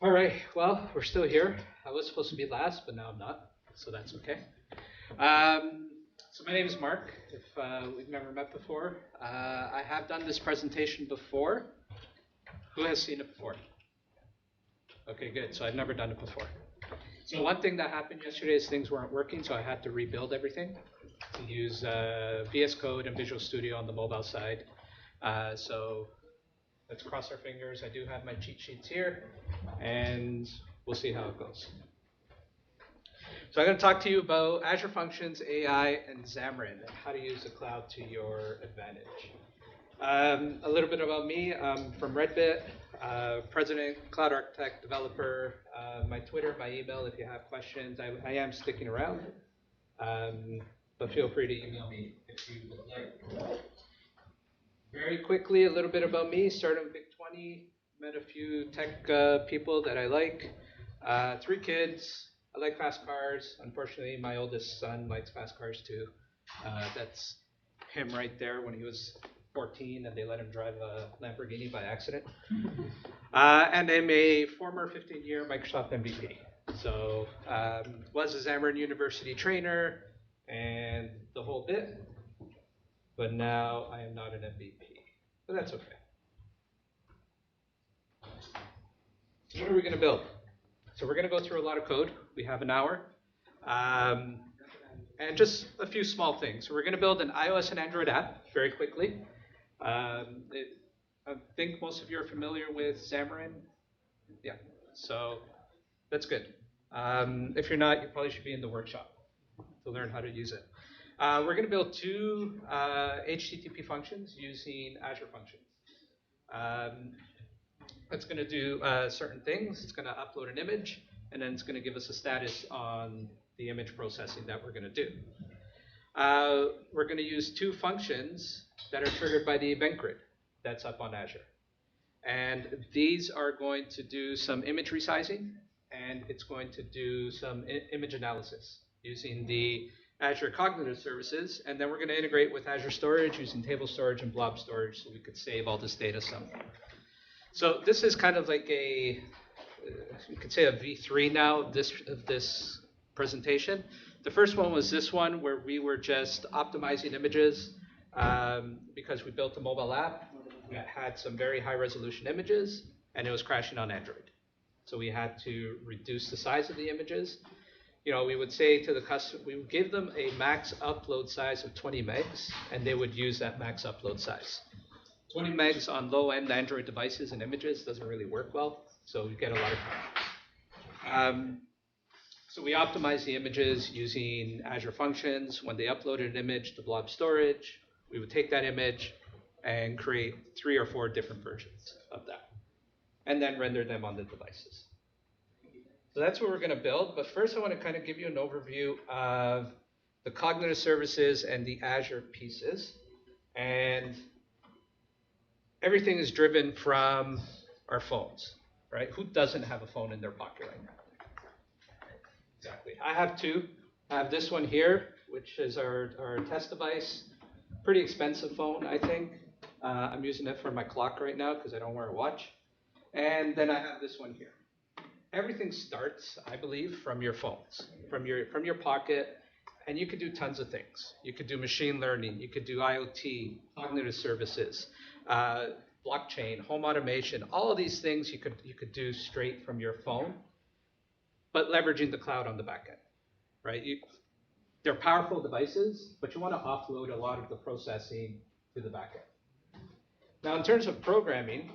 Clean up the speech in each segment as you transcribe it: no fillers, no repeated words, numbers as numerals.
All right, well, we're still here. I was supposed to be last, but now I'm not, so that's okay. So my name is Mark. If we've never met before, I have done this presentation before. Who has seen it before? Okay, good. So I've never done it before. So one thing that happened yesterday is things weren't working, so I had to rebuild everything to use VS Code and Visual Studio on the mobile side. So let's cross our fingers. I do have my cheat sheets here, and we'll see how it goes. So I'm going to talk to you about Azure Functions, AI, and Xamarin, and how to use the cloud to your advantage. A little bit about me. I'm from Redbit, president, cloud architect, developer. My Twitter, my email, if you have questions. I am sticking around, but feel free to email me if you would like. Very quickly, a little bit about me. Started with Big 20, met a few tech people that I like. 3 kids. I like fast cars. Unfortunately, my oldest son likes fast cars too. That's him right there when he was 14 and they let him drive a Lamborghini by accident. And I'm a former 15-year Microsoft MVP. So was a Xamarin University trainer and the whole bit. But now I am not an MVP. But that's okay. So what are we going to build? So we're going to go through a lot of code. We have an hour. And just a few small things. So we're going to build an iOS and Android app very quickly. I think most of you are familiar with Xamarin. Yeah, so that's good. If you're not, you probably should be in the workshop to learn how to use it. We're going to build 2 HTTP functions using Azure Functions. It's going to do certain things. It's going to upload an image, and then it's going to give us a status on the image processing that we're going to do. We're going to use 2 functions that are triggered by the event grid that's up on Azure. And these are going to do some image resizing, and it's going to do some image analysis using the Azure Cognitive Services, and then we're going to integrate with Azure Storage using table storage and blob storage so we could save all this data somewhere. So this is kind of like a, you could say a V3 now of this presentation. The first one was this one where we were just optimizing images because we built a mobile app that had some very high resolution images and it was crashing on Android. So we had to reduce the size of the images. You know, we would say to the customer, we would give them a max upload size of 20 megs and they would use that max upload size. 20 megs on low-end Android devices and images doesn't really work well, so we get a lot of crap. So we optimize the images using Azure Functions. When they uploaded an image to blob storage, we would take that image and create 3 or 4 different versions of that, and then render them on the devices. So that's what we're going to build, but first I want to kind of give you an overview of the cognitive services and the Azure pieces. And everything is driven from our phones, right? Who doesn't have a phone in their pocket right now? Exactly. I have 2. I have this one here, which is our test device. Pretty expensive phone, I think. I'm using it for my clock right now because I don't wear a watch. And then I have this one here. Everything starts, I believe, from your phones, from your pocket, and you could do tons of things. You could do machine learning, you could do IoT, cognitive services, blockchain, home automation, all of these things you could do straight from your phone, but leveraging the cloud on the back end, right? They're powerful devices, but you want to offload a lot of the processing to the back end. Now, in terms of programming,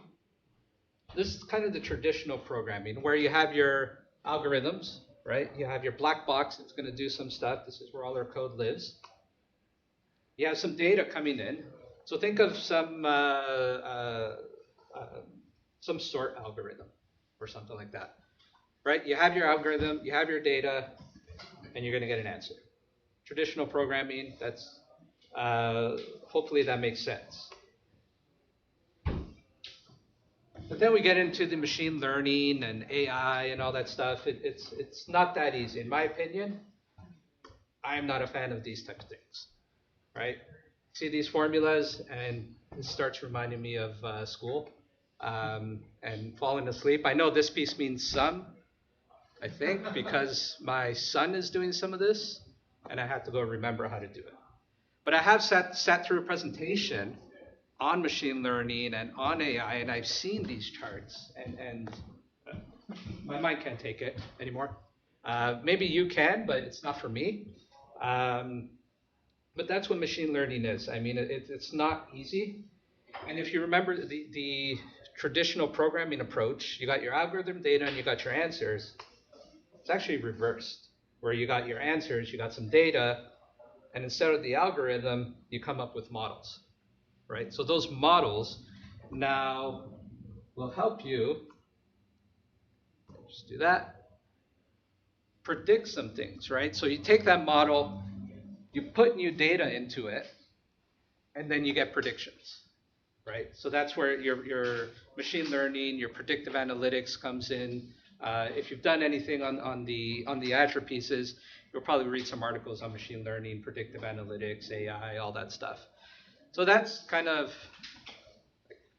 this is kind of the traditional programming where you have your algorithms, right? You have your black box that's going to do some stuff. This is where all our code lives. You have some data coming in. So think of some sort algorithm or something like that, right? You have your algorithm, you have your data, and you're going to get an answer. Traditional programming, that's hopefully that makes sense. But then we get into the machine learning and AI and all that stuff. It's not that easy. In my opinion, I'm not a fan of these types of things, right? See these formulas, and it starts reminding me of school. and falling asleep. I know this piece means some, I think, because my son is doing some of this, and I have to go remember how to do it. But I have sat through a presentation on machine learning and on AI, and I've seen these charts, and my mind can't take it anymore. Maybe you can, but it's not for me. But that's what machine learning is. I mean, it's not easy. And if you remember the traditional programming approach, you got your algorithm data and you got your answers. It's actually reversed, where you got your answers, you got some data, and instead of the algorithm, you come up with models, right? So those models now will help you, just do that, predict some things, right? So you take that model, you put new data into it, and then you get predictions, right? So that's where your machine learning, your predictive analytics comes in. If you've done anything on the Azure pieces, you'll probably read some articles on machine learning, predictive analytics, AI, all that stuff. So that's kind of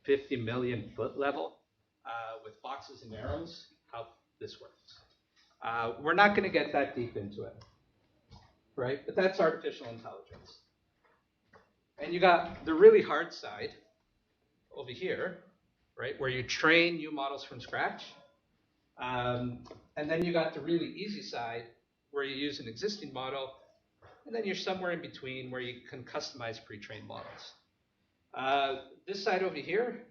50 million foot level with boxes and arrows, how this works. We're not going to get that deep into it, right? But that's artificial intelligence. And you got the really hard side over here, right, where you train new models from scratch. And then you got the really easy side where you use an existing model, and then you're somewhere in between where you can customize pre-trained models. This side over here,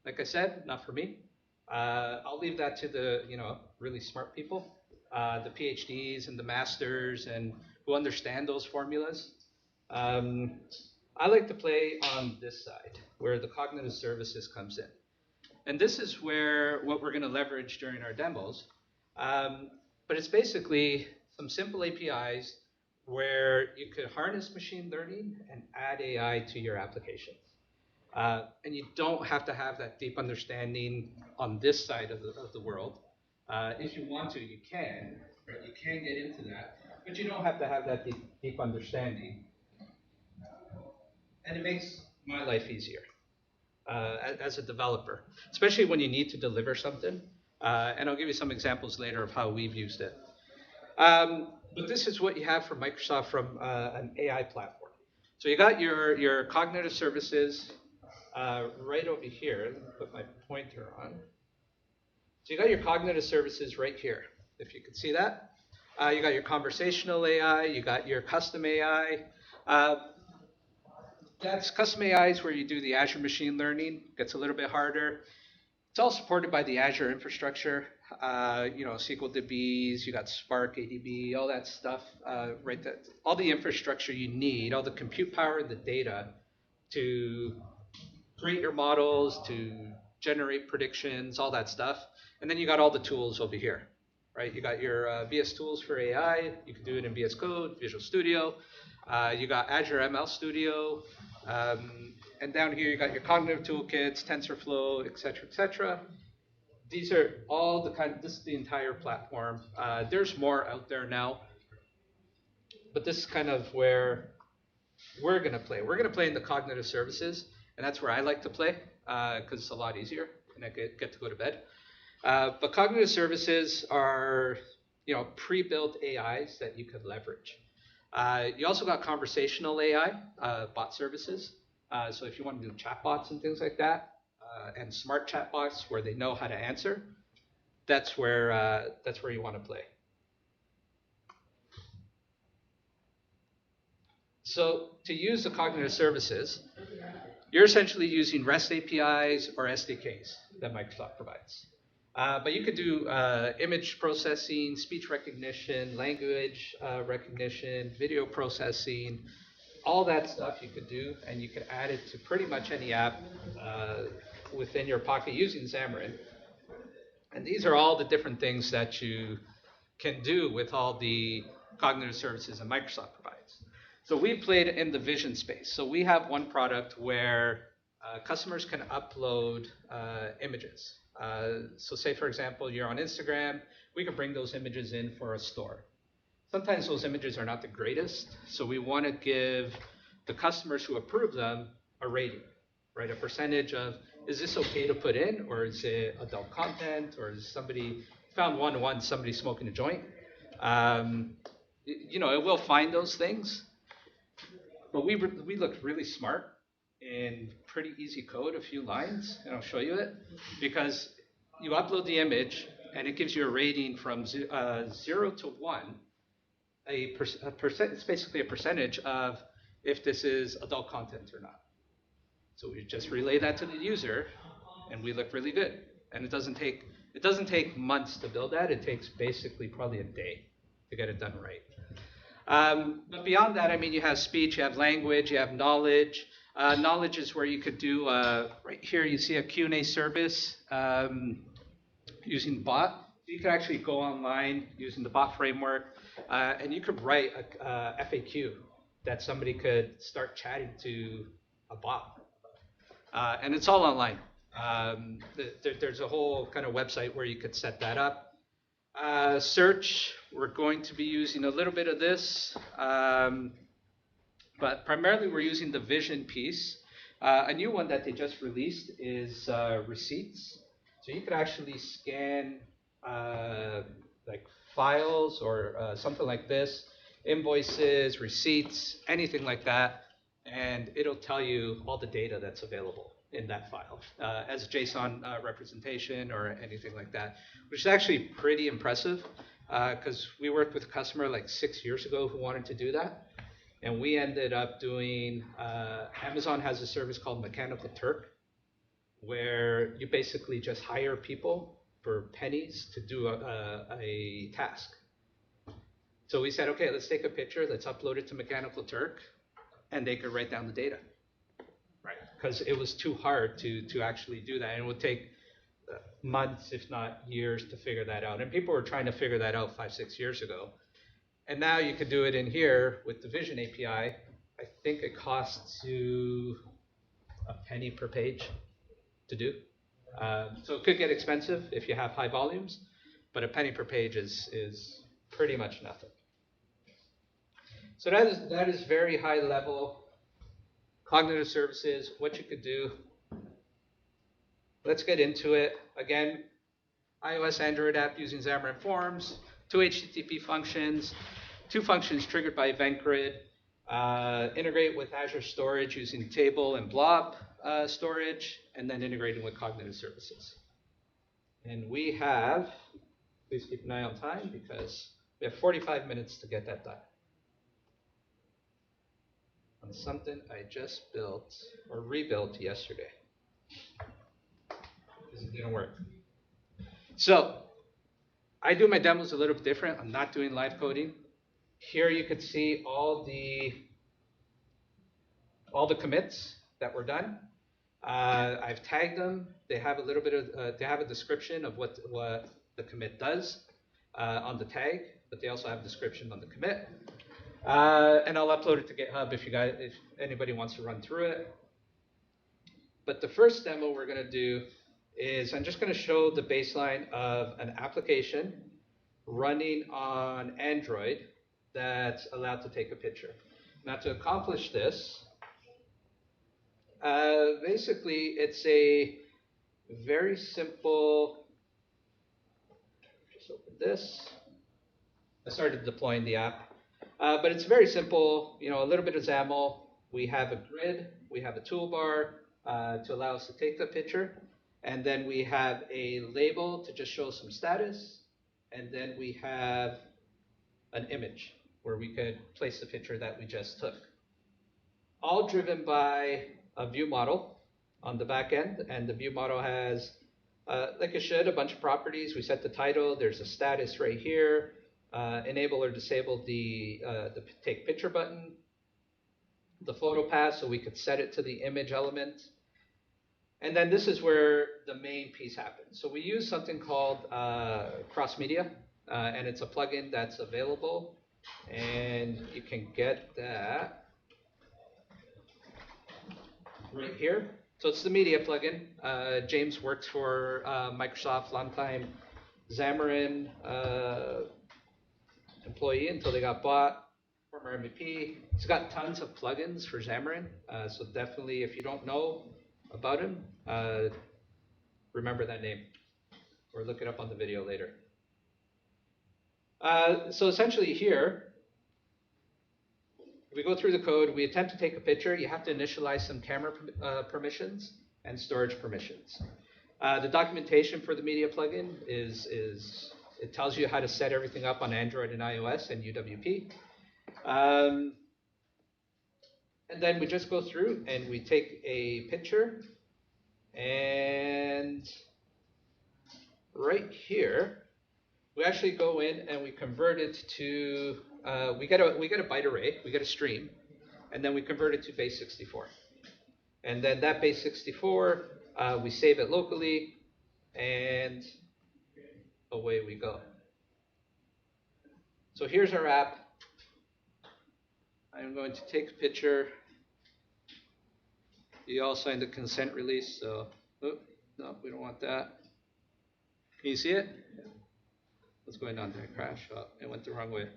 like I said, not for me. I'll leave that to the really smart people, the PhDs and the masters, and who understand those formulas. I like to play on this side, where the cognitive services comes in. And this is where what we're going to leverage during our demos. But it's basically some simple APIs where you could harness machine learning and add AI to your applications. And you don't have to have that deep understanding on this side of the world. If you want to, you can. Right? You can get into that, but you don't have to have that deep understanding. And it makes my life easier as a developer, especially when you need to deliver something. And I'll give you some examples later of how we've used it. But this is what you have from Microsoft from an AI platform. So you got your cognitive services right over here. Let me put my pointer on. So you got your cognitive services right here, if you could see that. You got your conversational AI, you got your custom AI. That's custom AI is where you do the Azure machine learning. Gets a little bit harder. It's all supported by the Azure infrastructure. SQL DBs, you got Spark, ADB, all that stuff, right? All the infrastructure you need, all the compute power, the data to create your models, to generate predictions, all that stuff. And then you got all the tools over here, right? You got your VS Tools for AI. You can do it in VS Code, Visual Studio. You got Azure ML Studio. And down here, you got your cognitive toolkits, TensorFlow, et cetera. These are all this is the entire platform. There's more out there now, but this is kind of where we're going to play. We're going to play in the cognitive services, and that's where I like to play because it's a lot easier, and I get to go to bed. But cognitive services are, pre-built AIs that you could leverage. You also got conversational AI, bot services. So if you want to do chatbots and things like that, and smart chatbots where they know how to answer, that's where you want to play. So to use the cognitive services, you're essentially using REST APIs or SDKs that Microsoft provides. But you could do image processing, speech recognition, language recognition, video processing, all that stuff you could do, and you could add it to pretty much any app within your pocket using Xamarin. And these are all the different things that you can do with all the cognitive services that Microsoft provides. So we played in the vision space. So we have one product where customers can upload images. So say, for example, you're on Instagram, we can bring those images in for a store. Sometimes those images are not the greatest, so we want to give the customers who approve them a rating, right? A percentage of, is this okay to put in, or is it adult content, or is somebody found one-to-one somebody smoking a joint? You know, it will find those things, but we looked really smart in pretty easy code, a few lines, and I'll show you it, because you upload the image and it gives you a rating from 0 to 1. It's basically a percentage of if this is adult content or not. So we just relay that to the user, and we look really good. And it doesn't take months to build that. It takes basically probably a day to get it done right. But beyond that, I mean, you have speech, you have language, you have knowledge. Knowledge is where you could do, right here you see a Q&A service using bot. You could actually go online using the bot framework, and you could write a FAQ that somebody could start chatting to a bot. And it's all online. There's a whole kind of website where you could set that up. Search, we're going to be using a little bit of this, but primarily we're using the vision piece. A new one that they just released is receipts. So you could actually scan like files or something like this, invoices, receipts, anything like that, and it'll tell you all the data that's available in that file as a JSON representation or anything like that, which is actually pretty impressive because we worked with a customer like 6 years ago who wanted to do that. And we ended up doing, Amazon has a service called Mechanical Turk, where you basically just hire people for pennies to do a task. So we said, okay, let's take a picture, let's upload it to Mechanical Turk, and they could write down the data. Right, because it was too hard to actually do that, and it would take months, if not years, to figure that out. And people were trying to figure that out 5-6 years ago. And now you could do it in here with the Vision API. I think it costs you a penny per page to do. So it could get expensive if you have high volumes, but a penny per page is pretty much nothing. So that is very high level. Cognitive services, what you could do. Let's get into it. Again, iOS, Android app using Xamarin Forms, 2 HTTP functions, 2 functions triggered by event grid, integrate with Azure storage using table and blob storage, and then integrating with cognitive services. And we have, please keep an eye on time because we have 45 minutes to get that done. On something I just built or rebuilt yesterday because it didn't work. So I do my demos a little bit different. I'm not doing live coding. Here you could see all the commits that were done. I've tagged them. They have a little bit of they have a description of what the commit does on the tag, but they also have a description on the commit. And I'll upload it to GitHub if anybody wants to run through it. But the first demo we're going to do is I'm just going to show the baseline of an application running on Android that's allowed to take a picture. Now to accomplish this, basically it's a very simple, just open this. I started deploying the app. But it's very simple, you know, a little bit of XAML. We have a grid, we have a toolbar to allow us to take the picture, and then we have a label to just show some status, and then we have an image where we could place the picture that we just took. All driven by a view model on the back end, and the view model has, like it should, a bunch of properties. We set the title, there's a status right here. Enable or disable the take picture button, the photo path, so we could set it to the image element. And then this is where the main piece happens. So we use something called Cross Media, and it's a plugin that's available, and you can get that right here. So it's the media plugin. James works for Microsoft, longtime Xamarin employee until they got bought, former MVP. He's got tons of plugins for Xamarin, so definitely if you don't know about him, remember that name or look it up on the video later. So essentially here, we go through the code, we attempt to take a picture. You have to initialize some camera permissions and storage permissions. The documentation for the media plugin is it tells you how to set everything up on Android and iOS and UWP. And then we just go through and we take a picture, and right here, we actually go in and we convert it to, we get a byte array, we get a stream, and then we convert it to base 64. And then that base 64, we save it locally, and away we go. So here's our app. I'm going to take a picture. You all signed the consent release, so, oh, no, we don't want that. Can you see it? What's going on there? Crash? Oh, it went the wrong way.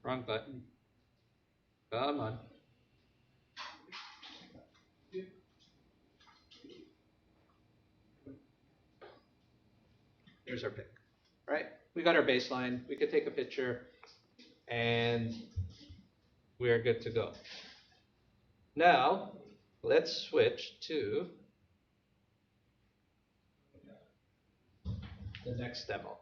Wrong button. Come on. Here's our pic, right? We got our baseline. We could take a picture, and we are good to go. Now, let's switch to the next demo.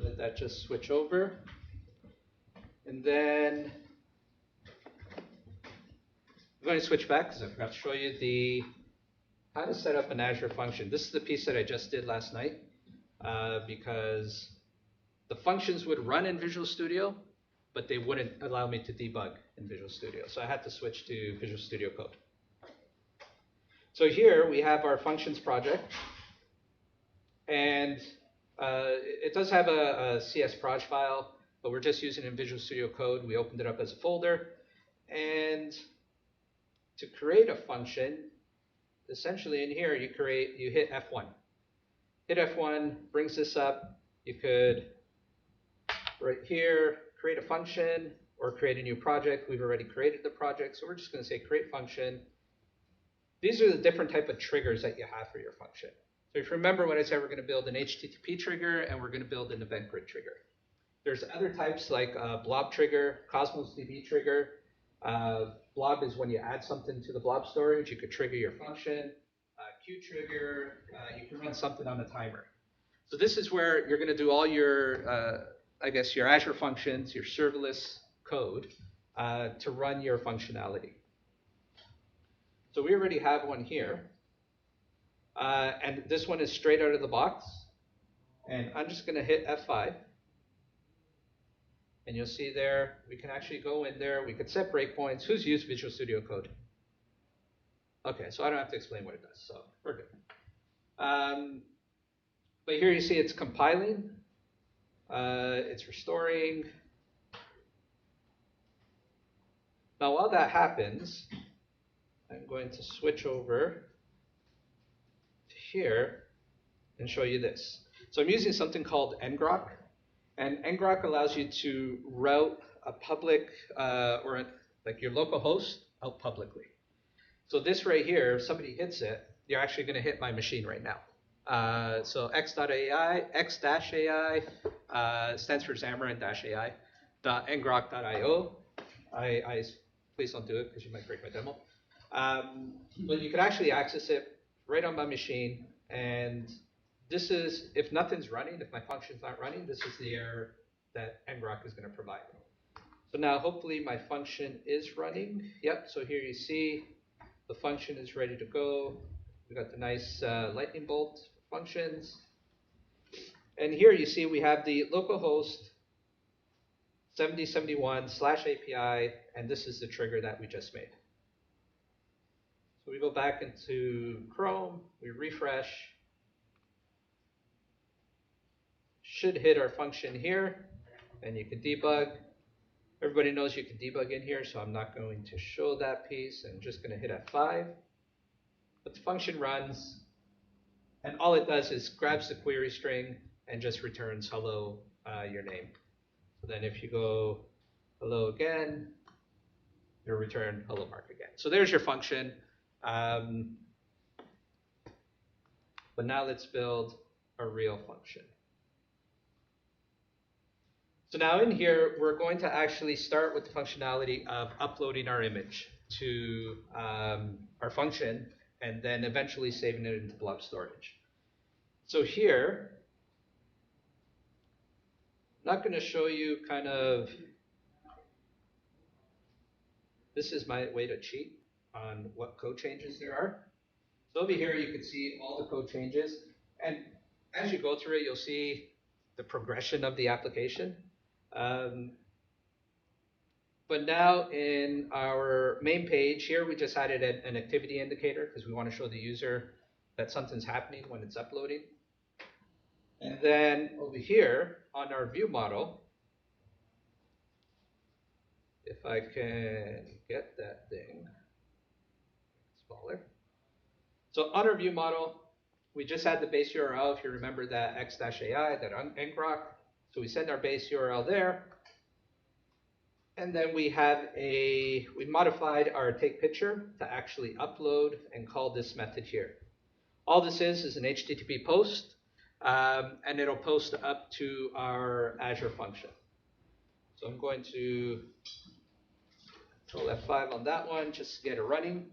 Let that just switch over. And then I'm going to switch back because I forgot to show you how to set up an Azure function. This is the piece that I just did last night because the functions would run in Visual Studio, but they wouldn't allow me to debug in Visual Studio. So I had to switch to Visual Studio Code. So here we have our functions project, and it does have a CS proj file, but we're just using it in Visual Studio Code. We opened it up as a folder, and to create a function, essentially in here you hit F1. Hit F1 brings this up. You could right here create a function or create a new project. We've already created the project, so we're just going to say create function. These are the different type of triggers that you have for your function. So if you remember when I said we're going to build an HTTP trigger and we're going to build an event grid trigger. There's other types like blob trigger, Cosmos DB trigger. Blob is when you add something to the blob storage. You could trigger your function. Queue trigger, you can run something on a timer. So this is where you're going to do all your, I guess, your Azure functions, your serverless code to run your functionality. So we already have one here. And this one is straight out of the box. And I'm just going to hit F5. And you'll see there, we can actually go in there. We could set breakpoints. Who's used Visual Studio Code? Okay, so I don't have to explain what it does. So we're good. But here you see it's compiling. It's restoring. Now, while that happens, I'm going to switch over to here and show you this. So I'm using something called ngrok. And ngrok allows you to route a public like your local host out publicly. So this right here, if somebody hits it, you're actually going to hit my machine right now. So x.ai, x-ai stands for Xamarin-ai, .ngrok.io. Please don't do it because you might break my demo. But you can actually access it right on my machine. And this is, if nothing's running, if my function's not running, this is the error that ngrok is going to provide. So now hopefully my function is running. Yep, so here you see the function is ready to go. We got the nice lightning bolt functions. And here you see we have the localhost 7071/API, and this is the trigger that we just made. So we go back into Chrome, we refresh. Should hit our function here, and you can debug. Everybody knows you can debug in here, so I'm not going to show that piece. I'm just going to hit F5. But the function runs, and all it does is grabs the query string and just returns hello, your name. So then if you go hello again, it'll return hello mark again. So there's your function. But now let's build a real function. So now in here, we're going to actually start with the functionality of uploading our image to our function and then eventually saving it into blob storage. So here, I'm not going to show you kind of, this is my way to cheat on what code changes there are. So over here, you can see all the code changes. And as you go through it, you'll see the progression of the application. But now in our main page here, we just added an activity indicator because we want to show the user that something's happening when it's uploading. And then over here on our view model, if I can get that thing smaller. So on our view model, we just had the base URL, if you remember that x-ai, that ngrok. So we send our base URL there. And then we modified our take picture to actually upload and call this method here. All this is an HTTP post, and it'll post up to our Azure function. So I'm going to Control F5 on that one, just to get it running.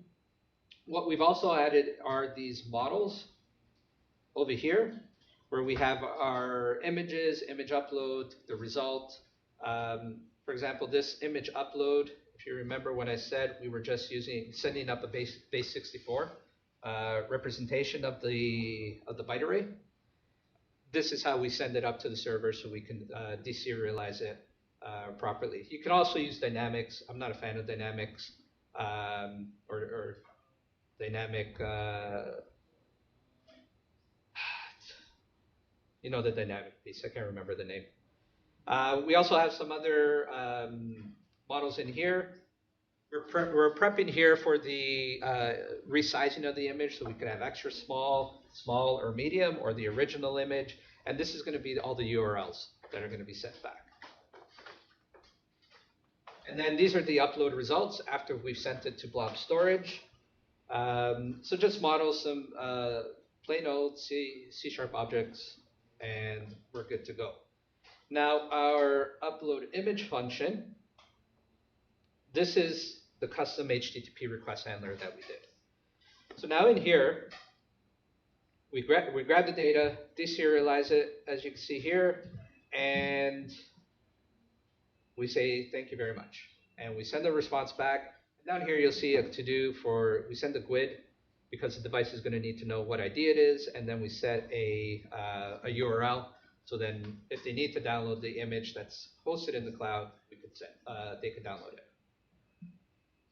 What we've also added are these models over here, where we have our images, image upload, the result. For example, this image upload, if you remember when I said we were just sending up a base 64 representation of the byte array. This is how we send it up to the server so we can deserialize it properly. You can also use dynamics. I'm not a fan of dynamics or dynamic. You know the dynamic piece. I can't remember the name. We also have some other models in here. We're prepping here for the resizing of the image, so we can have extra small, or medium, or the original image. And this is going to be all the URLs that are going to be sent back. And then these are the upload results after we've sent it to blob storage. So just model some plain old C# objects, and we're good to go. Now our upload image function, this is the custom HTTP request handler that we did. So now in here, we grab the data, deserialize it, as you can see here, and we say thank you very much. And we send a response back. Down here you'll see a to-do for, we send a GUID because the device is going to need to know what ID it is, and then we set a URL. So then if they need to download the image that's hosted in the cloud, we could they could download it.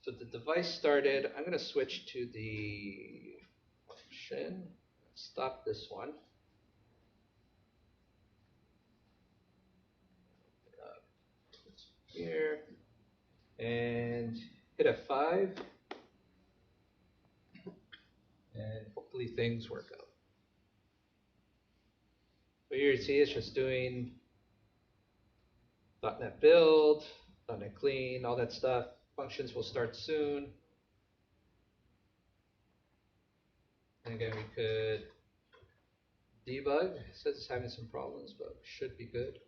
So the device started. I'm going to switch to the function. Stop this one. Here and hit F5, and hopefully things work out. So here you see it's just doing .NET build, .NET clean, all that stuff. Functions will start soon. And again, we could debug. It says it's having some problems, but should be good.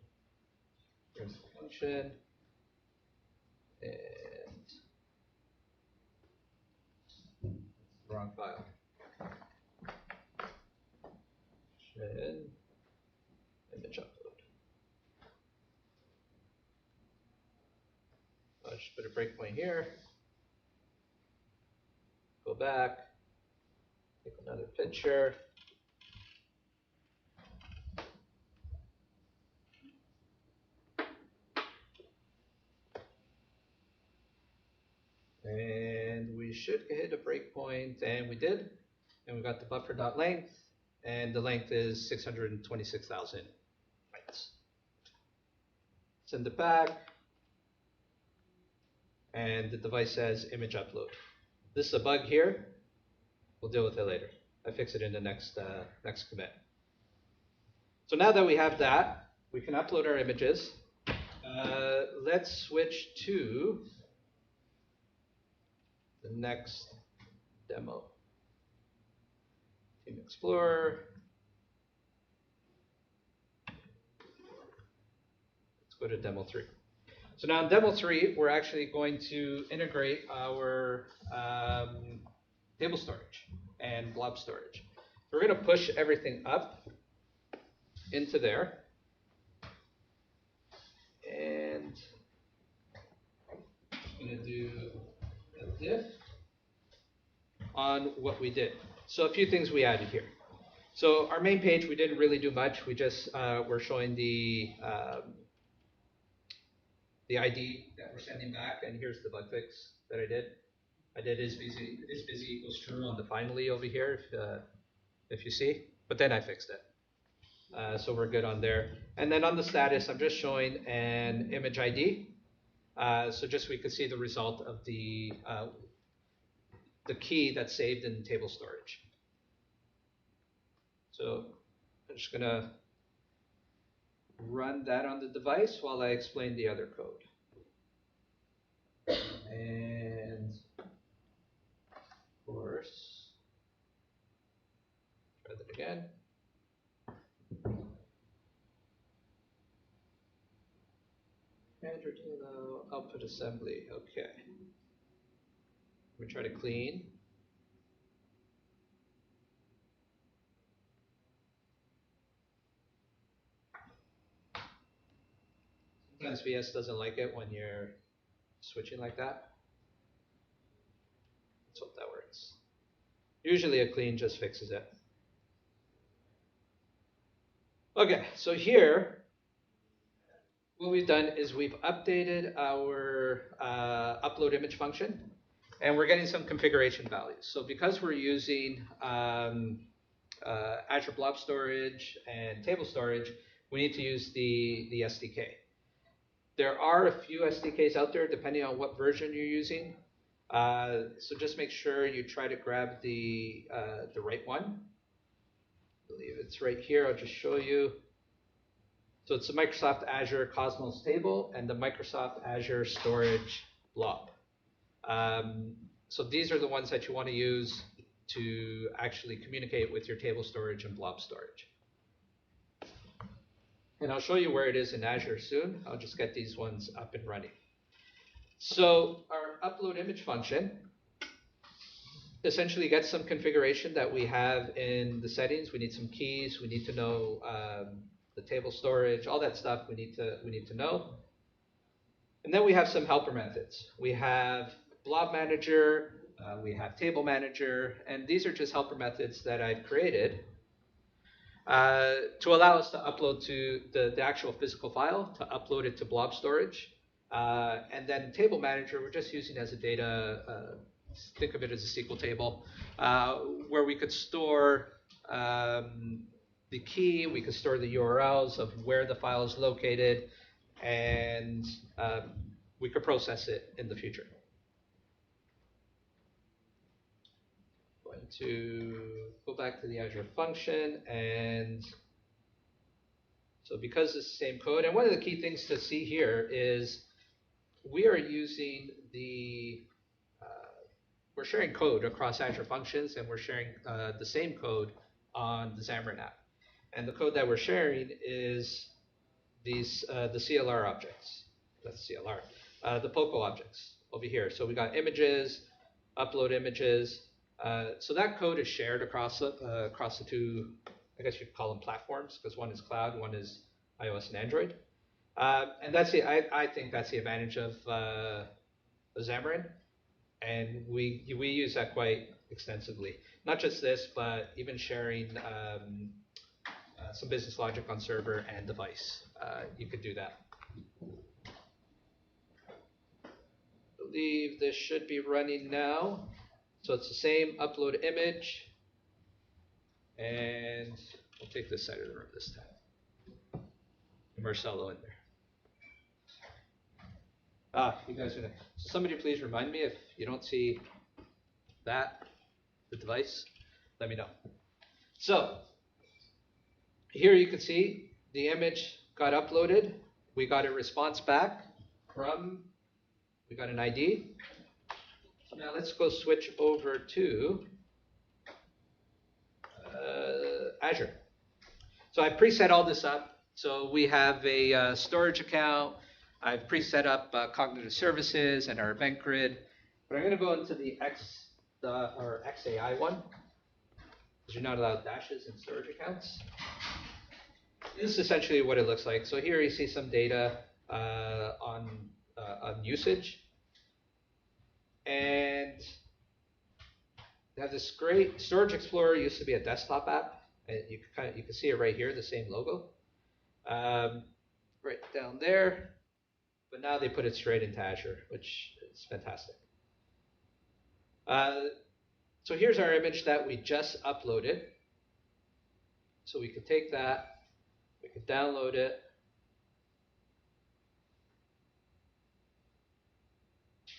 Here's the function. And wrong file. Image upload. I'll just put a breakpoint here. Go back. Take another picture. And we should hit a breakpoint, and we did. And we got the buffer.length, and the length is 626,000 bytes. Send it back, and the device says image upload. This is a bug here. We'll deal with it later. I fix it in the next commit. So now that we have that, we can upload our images. Let's switch to the next demo. Team Explorer. Let's go to demo 3. So now in demo 3, we're actually going to integrate our table storage and blob storage. We're going to push everything up into there. And I'm going to do a diff on what we did. So a few things we added here. So our main page, we didn't really do much. We just were showing the ID that we're sending back, and here's the bug fix that I did. I did is busy equals true on the finally over here, if you see. But then I fixed it. So we're good on there. And then on the status, I'm just showing an image ID. So just we could see the result of the key that's saved in table storage. So I'm just going to run that on the device while I explain the other code. And of course, try that again. Android output assembly. Okay. We try to clean. Sometimes VS doesn't like it when you're switching like that. Let's hope that works. Usually a clean just fixes it. Okay, so here, what we've done is we've updated our upload image function, and we're getting some configuration values. So because we're using Azure Blob Storage and table storage, we need to use the SDK. There are a few SDKs out there depending on what version you're using. So just make sure you try to grab the right one. I believe it's right here. I'll just show you. So it's the Microsoft Azure Cosmos table and the Microsoft Azure Storage Blob. So these are the ones that you want to use to actually communicate with your table storage and blob storage. And I'll show you where it is in Azure soon. I'll just get these ones up and running. So our upload image function essentially gets some configuration that we have in the settings. We need some keys. We need to know the table storage, all that stuff we need to know. And then we have some helper methods. We have blob manager, we have table manager, and these are just helper methods that I've created to allow us to upload to the actual physical file, to upload it to blob storage. And then table manager, we're just using as a data, think of it as a SQL table, where we could store the key, we could store the URLs of where the file is located, and we could process it in the future. Going to go back to the Azure function, and so because it's the same code, and one of the key things to see here is we are using we're sharing code across Azure Functions, and we're sharing the same code on the Xamarin app. And the code that we're sharing is these the CLR objects. That's CLR. The POCO objects over here. So we got images, upload images. So that code is shared across the two, I guess you could call them platforms, because one is cloud, one is iOS and Android. And that's I think that's the advantage of Xamarin. And we use that quite extensively. Not just this, but even sharing some business logic on server and device. You could do that. I believe this should be running now. So it's the same upload image. And we'll take this side of the room this time. Marcelo in there. You guys are gonna. So somebody please remind me if you don't see that, the device, let me know. So here you can see the image got uploaded. We got a response back from, we got an ID. now let's go switch over to Azure. So I preset all this up. So we have a storage account. I've preset up cognitive services and our event grid. But I'm going to go into the XAI one, because you're not allowed dashes in storage accounts. This is essentially what it looks like. So here you see some data on usage. And they have this great Storage Explorer. Used to be a desktop app. And you can see it right here, the same logo. Right down there. But now they put it straight into Azure, which is fantastic. So here's our image that we just uploaded. So we could take that, we could download it.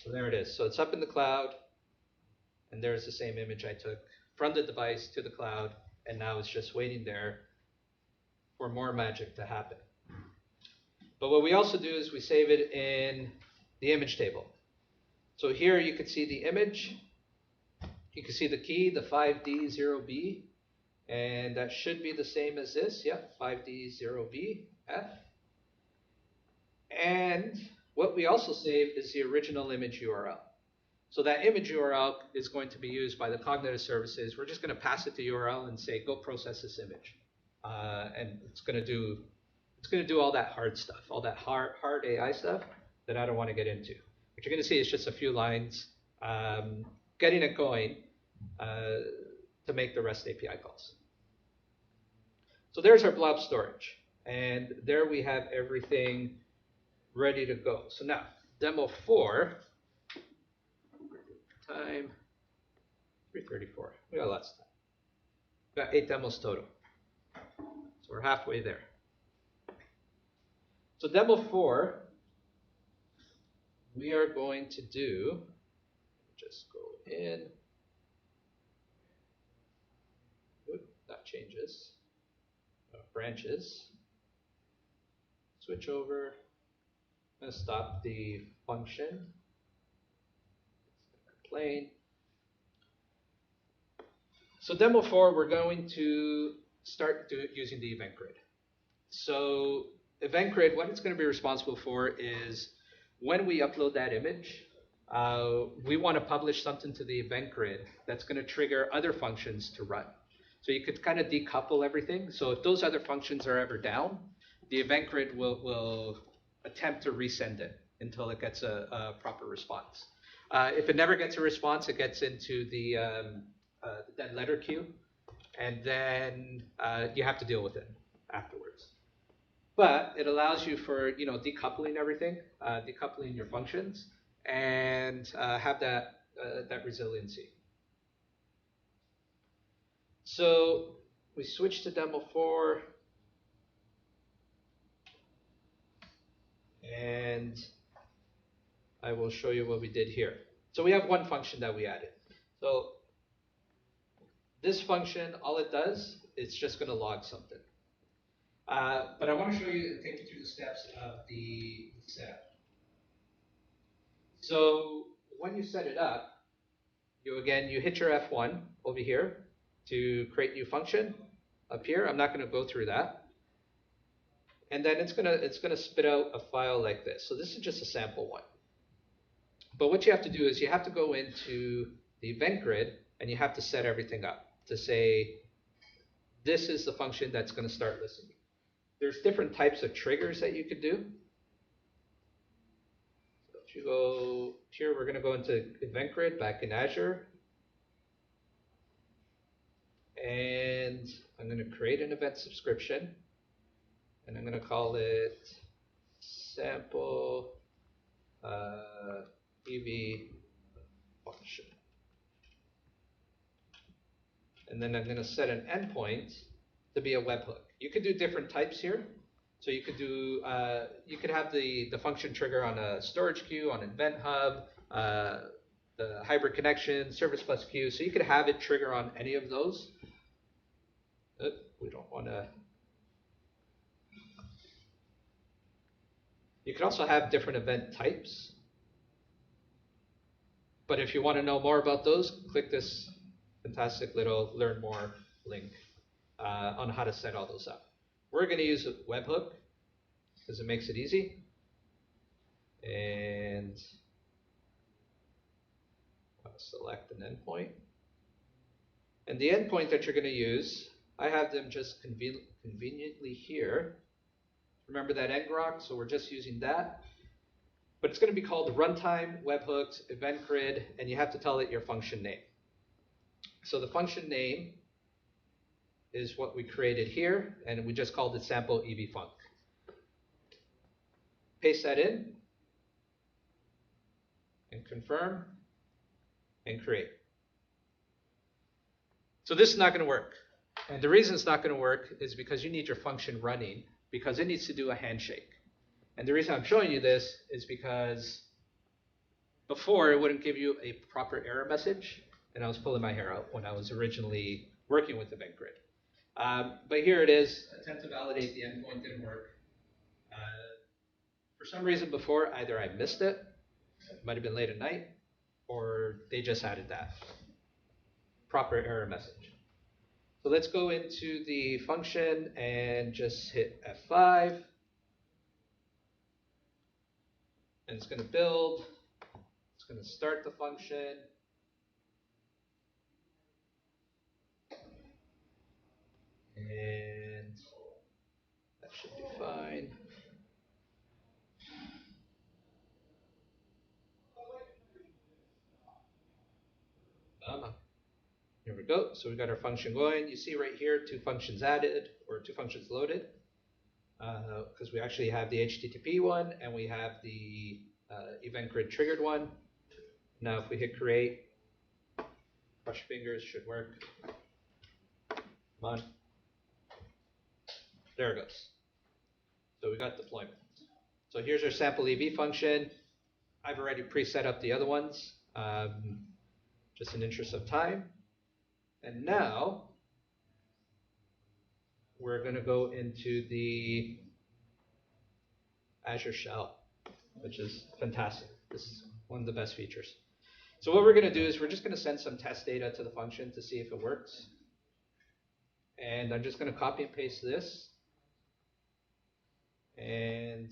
So there it is. So it's up in the cloud, and there's the same image I took from the device to the cloud, and now it's just waiting there for more magic to happen. But what we also do is we save it in the image table. So here you can see the image. You can see the key, the 5D0B, and that should be the same as this. Yep, 5D0BF. And what we also save is the original image URL. So that image URL is going to be used by the cognitive services. We're just going to pass it to URL and say, go process this image. And it's going to do all that hard stuff, all that hard AI stuff that I don't want to get into. What you're going to see is just a few lines getting it going to make the REST API calls. So there's our blob storage. And there we have everything ready to go. So now, demo 4, time 3:34. We got lots of time. We got 8 demos total. So we're halfway there. So demo 4, we are going to do, just go in. Oop, that changes. Branches. Switch over. I'm going to stop the function. Plain. So demo 4, we're going to start using the event grid. So event grid, what it's going to be responsible for is when we upload that image, we want to publish something to the event grid that's going to trigger other functions to run. So you could kind of decouple everything. So if those other functions are ever down, the event grid will attempt to resend it until it gets a proper response. If it never gets a response, it gets into the dead letter queue, and then you have to deal with it afterwards. But it allows you for decoupling everything, decoupling your functions, and have that resiliency. So we switch to demo 4, and I will show you what we did here. So we have one function that we added. So this function, all it does, it's just going to log something. But I want to show you and take you through the steps of the setup. So when you set it up, you hit your F1 over here to create new function up here. I'm not going to go through that. And then it's gonna spit out a file like this. So this is just a sample one. But what you have to do is you have to go into the event grid and you have to set everything up to say, this is the function that's going to start listening. There's different types of triggers that you could do. So if you go here, we're going to go into event grid back in Azure. And I'm going to create an event subscription. And I'm going to call it sample EV function. And then I'm going to set an endpoint to be a webhook. You could do different types here. So you could do, you could have the function trigger on a storage queue, on an event hub, the hybrid connection, service plus queue. So you could have it trigger on any of those. We don't want to. You can also have different event types. But if you want to know more about those, click this fantastic little learn more link on how to set all those up. We're going to use a webhook because it makes it easy. And I'll select an endpoint. And the endpoint that you're going to use, I have them just conveniently here. Remember that ngrok, so we're just using that. But it's going to be called runtime, webhooks, event grid, and you have to tell it your function name. So the function name is what we created here, and we just called it sample evfunc. Paste that in, and confirm, and create. So this is not going to work. And the reason it's not going to work is because you need your function running, because it needs to do a handshake. And the reason I'm showing you this is because before it wouldn't give you a proper error message, and I was pulling my hair out when I was originally working with Event Grid. But here it is, attempt to validate the endpoint didn't work. For some reason before, either I missed it might have been late at night, or they just added that proper error message. So let's go into the function and just hit F5. And it's going to build. It's going to start the function. And that should be fine. Here we go. So we got our function going. You see right here, 2 functions added, or 2 functions loaded, because we actually have the HTTP one and we have the event grid triggered one. Now if we hit create, cross your fingers, should work. Come on. There it goes. So we got deployment. So here's our sample EV function. I've already preset up the other ones, just in interest of time. And now we're going to go into the Azure Shell, which is fantastic. This is one of the best features. So what we're going to do is we're just going to send some test data to the function to see if it works. And I'm just going to copy and paste this. And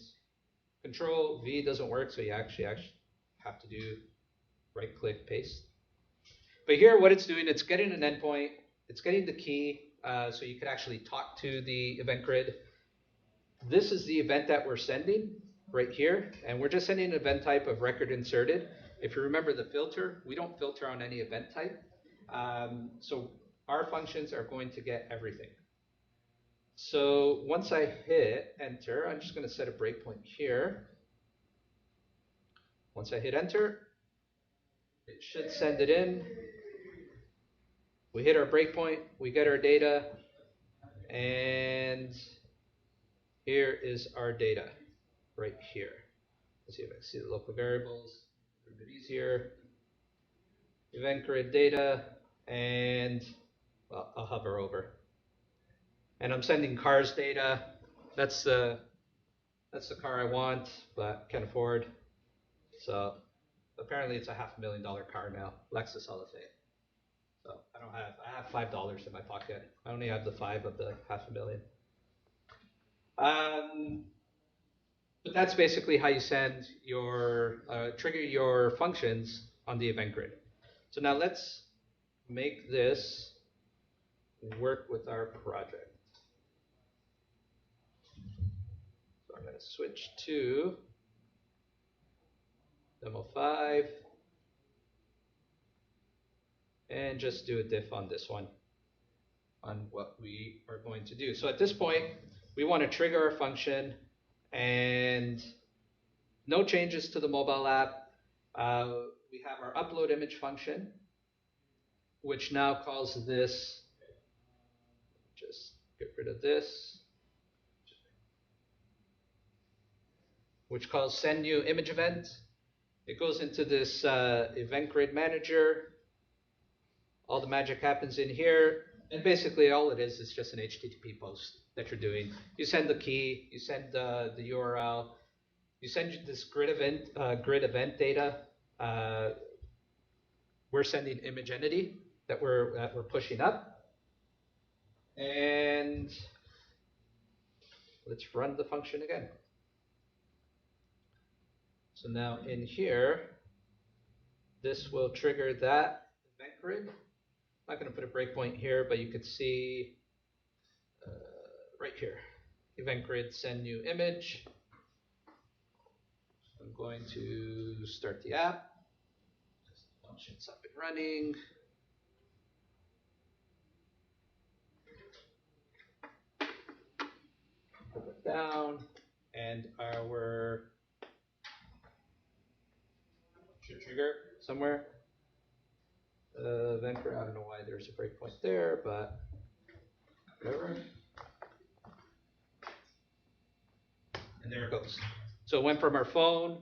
Control V doesn't work, so you actually have to do right-click paste. But here what it's doing, it's getting an endpoint, it's getting the key, so you can actually talk to the event grid. This is the event that we're sending right here, and we're just sending an event type of record inserted. If you remember the filter, we don't filter on any event type. So our functions are going to get everything. So once I hit enter, I'm just going to set a breakpoint here. Once I hit enter, it should send it in. We hit our breakpoint, we get our data, and here is our data right here. Let's see if I can see the local variables. A bit easier. Event grid data, and well, I'll hover over. And I'm sending cars data. That's the car I want, but can't afford. So apparently it's a $500,000 car now, Lexus LSA. So I have $5 in my pocket. I only have the 5 of the $500,000. But that's basically how you send your, trigger your functions on the event grid. So now let's make this work with our project. So I'm going to switch to demo 5. And just do a diff on this one, on what we are going to do. So at this point, we want to trigger our function, and no changes to the mobile app. We have our upload image function, which now calls this, just get rid of this, which calls send new image event. It goes into this event grid manager. All the magic happens in here, and basically all it is just an HTTP post that you're doing. You send the key, you send the URL, you send this grid event data, we're sending image entity that we're pushing up. And let's run the function again. So now in here, this will trigger that event grid. I'm not going to put a breakpoint here, but you could see right here, event grid, send new image. I'm going to start the app. Function's up and running. Put it down, and our should trigger somewhere. Event grid, I don't know why there's a breakpoint there, but whatever. And there it goes. So it went from our phone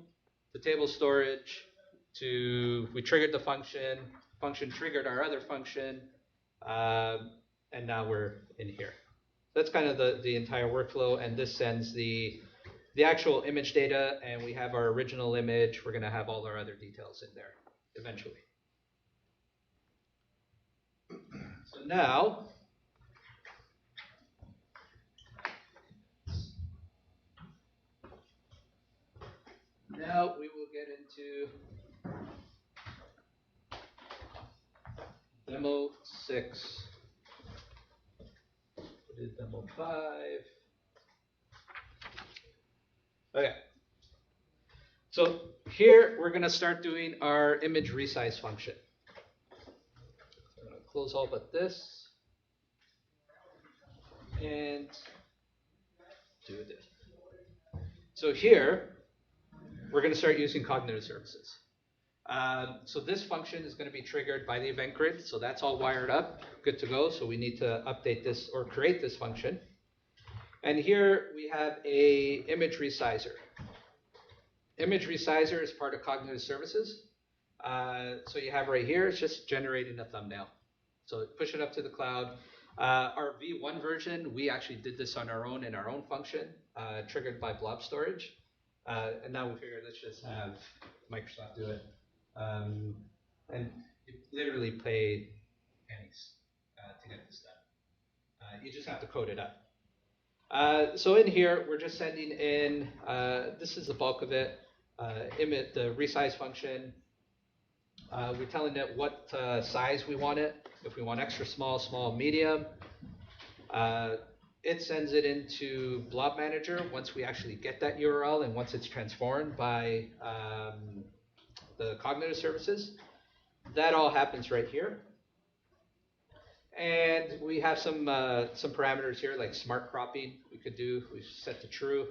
to table storage to, we triggered the function triggered our other function, and now we're in here. That's kind of the entire workflow, and this sends the actual image data, and we have our original image. We're going to have all our other details in there eventually. So now, we will get into demo 6. We did demo 5. Okay. So here we're going to start doing our image resize function. So I'm going to close all but this and do this. So here we're going to start using cognitive services. So this function is going to be triggered by the event grid. So that's all wired up, good to go. So we need to update this or create this function. And here we have a image resizer. Image resizer is part of cognitive services. So you have right here, it's just generating a thumbnail. So push it up to the cloud. Our V1 version, we actually did this on our own in our own function, triggered by blob storage. And now we figured let's just have Microsoft do it. And you literally pay pennies to get this done. You just have to code it up. So in here, we're just sending in, this is the bulk of it, the resize function. We're telling it what size we want it, if we want extra small, small, medium. It sends it into Blob Manager once we actually get that URL and once it's transformed by the cognitive services. That all happens right here. And we have some parameters here like smart cropping we could do. We set to true.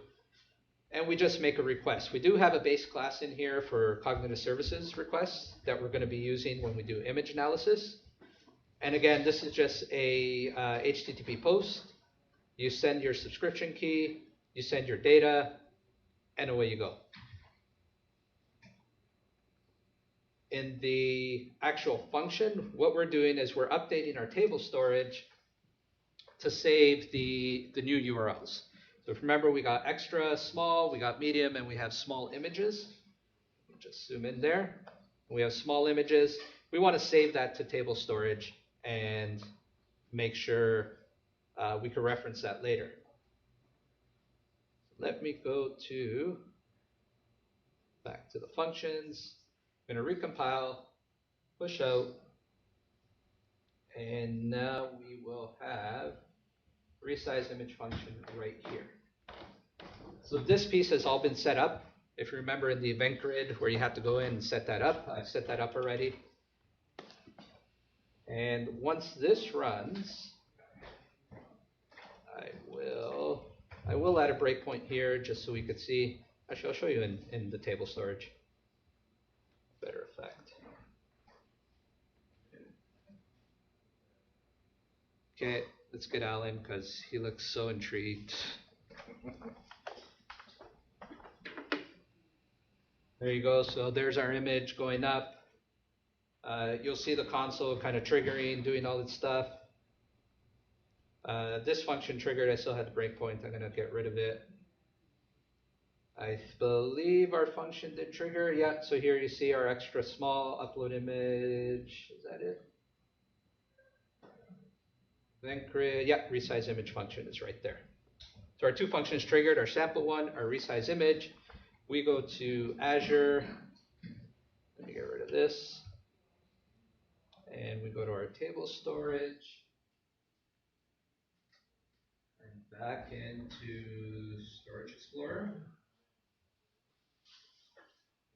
And we just make a request. We do have a base class in here for cognitive services requests that we're going to be using when we do image analysis. And again, this is just a HTTP post. You send your subscription key, you send your data, and away you go. In the actual function, what we're doing is we're updating our table storage to save the new URLs. So if remember, we got extra small, we got medium, and we have small images. Just zoom in there. We have small images. We want to save that to table storage and make sure we can reference that later. Let me go back to the functions. I'm going to recompile, push out, and now we will have resize image function right here. So this piece has all been set up. If you remember in the event grid where you have to go in and set that up, I've set that up already. And once this runs, I will add a breakpoint here just so we could see. Actually, I'll show you in the table storage. Better effect. Okay, let's get Alan because he looks so intrigued. There you go. So there's our image going up. You'll see the console kind of triggering, doing all that stuff. This function triggered. I still had the breakpoint. I'm going to get rid of it. I believe our function did trigger. Yeah, so here you see our extra small upload image. Is that it? Then create, yeah, resize image function is right there. So our two functions triggered, our sample one, our resize image. We go to Azure. Let me get rid of this. And we go to our table storage. And back into Storage Explorer.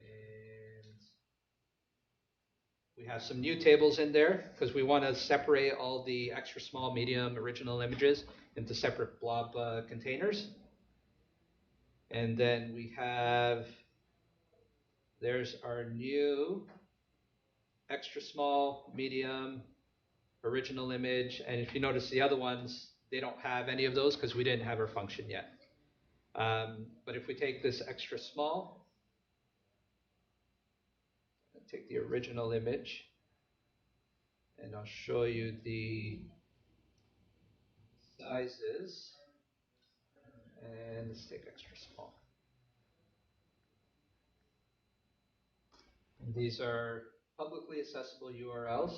And we have some new tables in there because we want to separate all the extra small, medium, original images into separate blob containers. And then we have, there's our new extra small, medium, original image. And if you notice the other ones, they don't have any of those because we didn't have our function yet. But if we take this extra small, take the original image, and I'll show you the sizes. And let's take extra small. And these are publicly accessible URLs.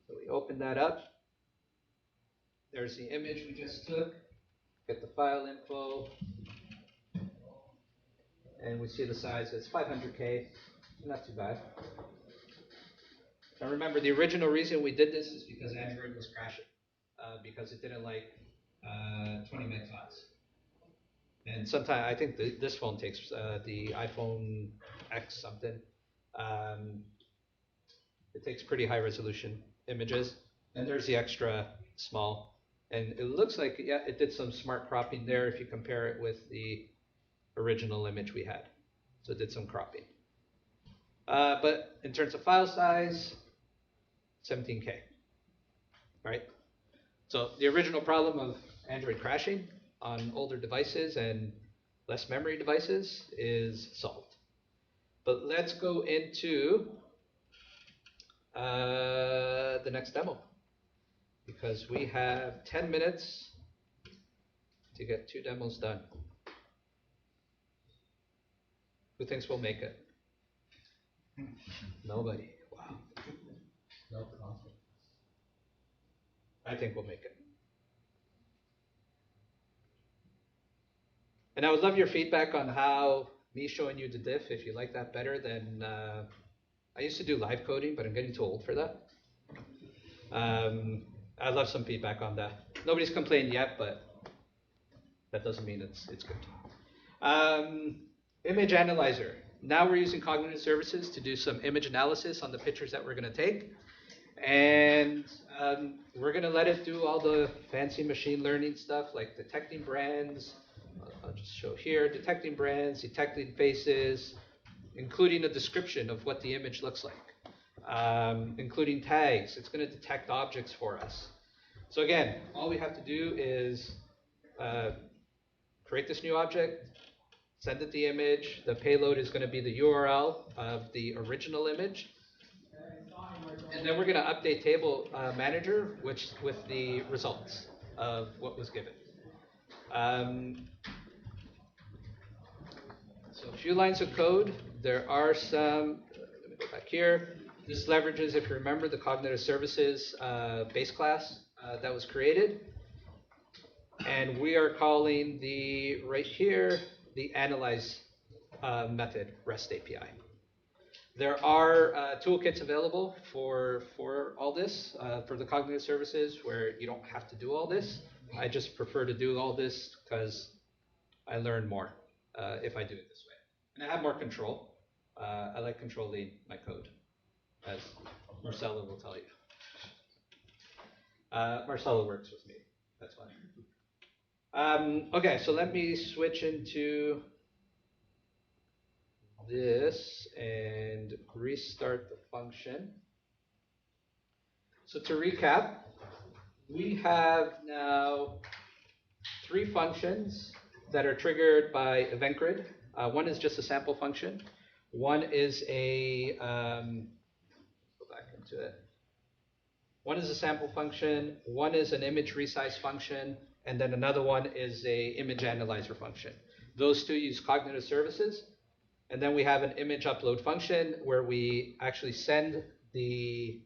So we open that up. There's the image we just took. Get the file info. And we see the size. It's 500K. Not too bad. Now remember, the original reason we did this is because Android was crashing. Because it didn't like 20 megabytes. And sometimes I think this phone takes the iPhone X something. It takes pretty high resolution images. And there's the extra small. And it looks like, yeah, it did some smart cropping there if you compare it with the original image we had. So it did some cropping. But in terms of file size, 17K, right? So the original problem of Android crashing on older devices and less memory devices is solved. But let's go into the next demo because we have 10 minutes to get 2 demos done. Who thinks we'll make it? Nobody. Wow. No confidence. I think we'll make it. And I would love your feedback on how me showing you the diff, if you like that better than, I used to do live coding, but I'm getting too old for that. I'd love some feedback on that. Nobody's complained yet, but that doesn't mean it's good. Image analyzer. Now we're using cognitive services to do some image analysis on the pictures that we're going to take. And we're going to let it do all the fancy machine learning stuff like detecting brands. I'll just show here, detecting brands, detecting faces, including a description of what the image looks like, including tags. It's going to detect objects for us. So again, all we have to do is create this new object, send it the image. The payload is going to be the URL of the original image. And then we're going to update table manager with the results of what was given. So a few lines of code. There are some, let me go back here. This leverages, if you remember, the cognitive services base class that was created. And we are calling the, right here, the analyze method REST API. There are toolkits available for all this, for the cognitive services where you don't have to do all this. I just prefer to do all this because I learn more if I do it this way. And I have more control. I like controlling my code, as Marcelo will tell you. Marcelo works with me, that's why. Okay, so let me switch into this and restart the function. So to recap, we have now 3 functions that are triggered by event grid. One is just a sample function. One is a, go back into it. One is a sample function, one is an image resize function, and then another one is a image analyzer function. Those two use cognitive services. And then we have an image upload function where we actually send the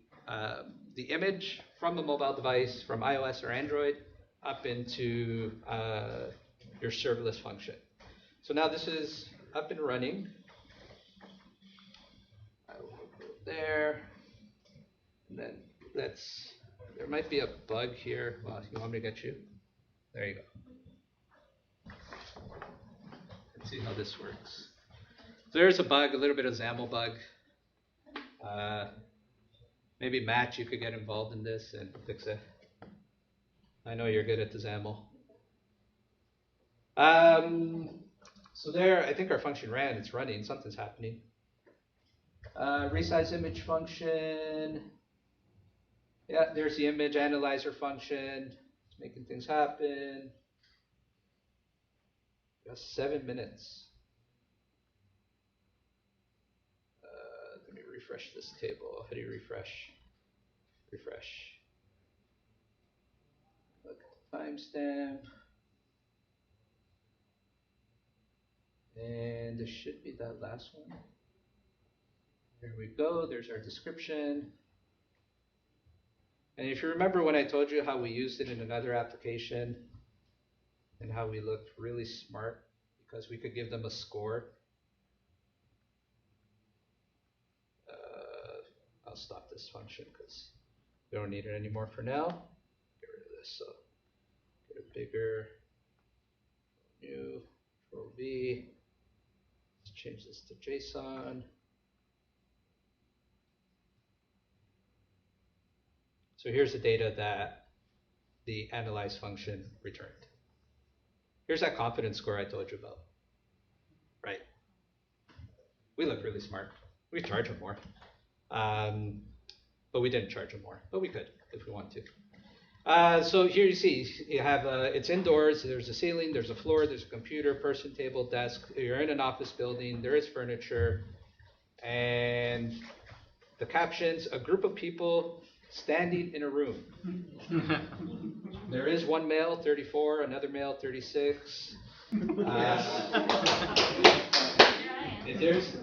image from a mobile device, from iOS or Android, up into your serverless function. So now this is up and running. I will go there. And then there might be a bug here. Well, you want me to get you? There you go. Let's see how this works. So there's a bug, a little bit of XAML bug. Maybe Matt, you could get involved in this and fix it. I know you're good at the XAML. So there, I think our function ran. It's running. Something's happening. Resize image function. Yeah, there's the image analyzer function. It's making things happen. Got 7 minutes. Let me refresh this table. How do you refresh? Refresh. Look at the timestamp. And this should be that last one. There we go. There's our description. And if you remember when I told you how we used it in another application and how we looked really smart because we could give them a score. I'll stop this function because we don't need it anymore for now. Get rid of this. So get it bigger. New. Control V. Let's change this to JSON. So here's the data that the analyze function returned. Here's that confidence score I told you about. Right? We look really smart. We charge them more. But we didn't charge them more. But we could if we want to. So here you see, you have it's indoors. There's a ceiling, there's a floor, there's a computer, person, table, desk. You're in an office building. There is furniture. And the captions, a group of people standing in a room. There is one male, 34, another male, 36.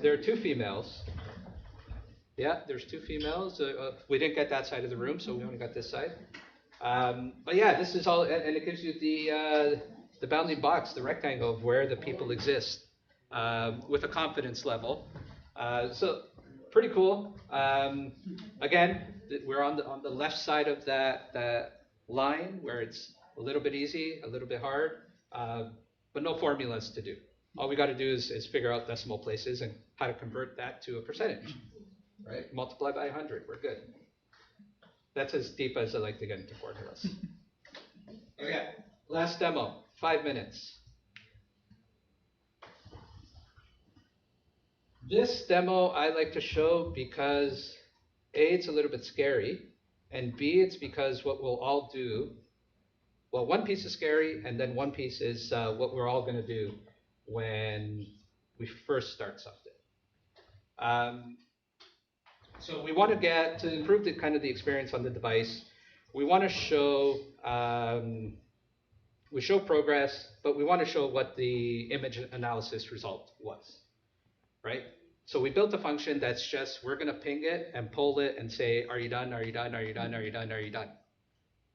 There are two females. Yeah, there's two females. We didn't get that side of the room, so we only got this side. But yeah, this is all, and it gives you the bounding box, the rectangle of where the people exist with a confidence level. So pretty cool. Again, we're on the left side of that line where it's a little bit easy, a little bit hard, but no formulas to do. All we got to do is figure out decimal places and how to convert that to a percentage. Right? Multiply by 100. We're good. That's as deep as I like to get into formulas. Okay, last demo, 5 minutes. This demo I like to show because A, it's a little bit scary, and B, it's because what we'll all do, well, one piece is scary, and then one piece is what we're all going to do when we first start something. So we want to improve the experience on the device, we want to show, we show progress, but we want to show what the image analysis result was, right? So we built a function that's just, we're going to ping it and pull it and say, are you done, are you done, are you done, are you done, are you done?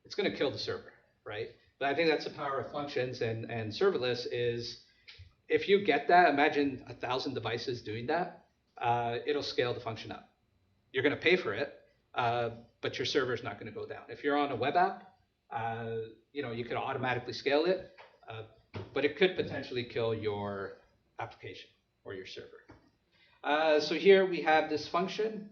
It's going to kill the server, right? But I think that's the power of functions and serverless is, if you get that, imagine 1,000 devices doing that, it'll scale the function up. You're going to pay for it, but your server's not going to go down. If you're on a web app, you could automatically scale it, but it could potentially kill your application or your server. So here we have this function,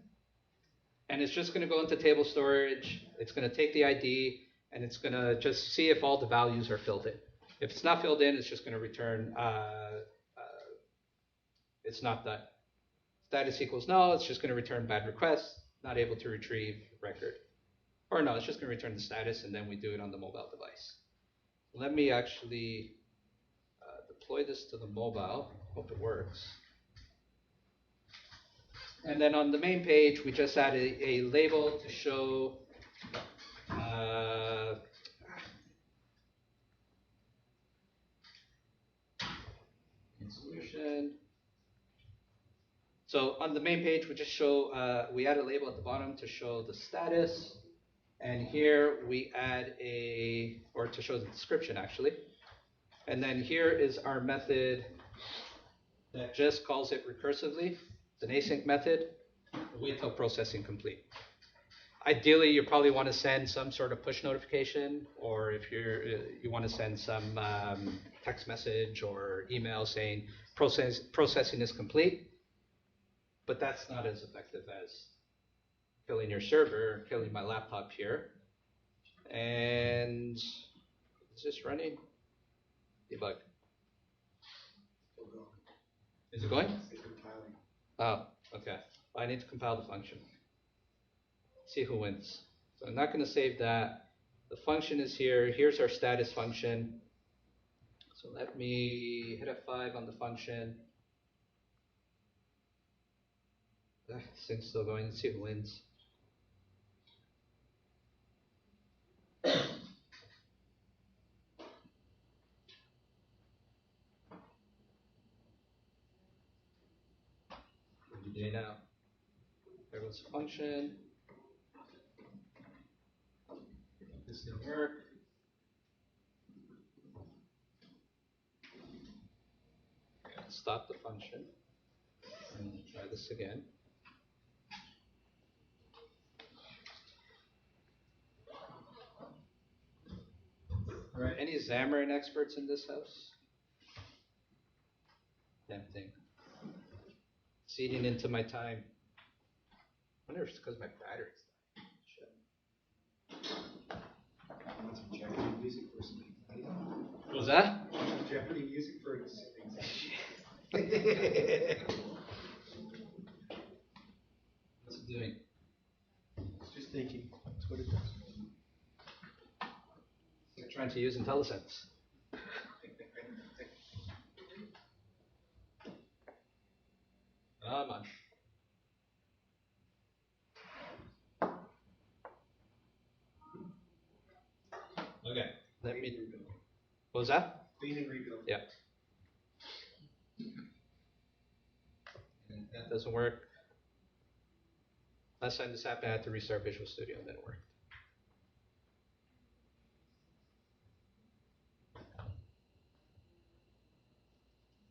and it's just going to go into table storage. It's going to take the ID, and it's going to just see if all the values are filled in. If it's not filled in, it's just going to return it's not done. Status equals null, it's just going to return bad request, not able to retrieve record. Or no, it's just going to return the status, and then we do it on the mobile device. Let me actually deploy this to the mobile. Hope it works. And then on the main page, we just added a label to show So on the main page, we just show, we add a label at the bottom to show the status. And here we add or to show the description actually. And then here is our method that just calls it recursively. It's an async method. Wait till processing complete. Ideally, you probably want to send some sort of push notification, or if you want to send some text message or email saying processing is complete. But that's not as effective as killing your server, killing my laptop here. And is this running? Debug. Is it going? Oh, okay. I need to compile the function. See who wins. So I'm not going to save that. The function is here. Here's our status function. So let me hit F5 on the function. This thing's still going. Let's see who wins. What do you do now? There goes the function. This didn't work. Okay, stop the function and try this again. All right, any Xamarin experts in this house? Damn thing. It's eating into my time. I wonder if it's because my battery's dying. What was that? Jeopardy music for example. What's it doing? It's just thinking. That's what it does. You're trying to use IntelliSense. Come on. Okay. Let me. What was that? Clean and rebuild. Yeah. And that doesn't work. Last time this happened, I had to restart Visual Studio and then it worked.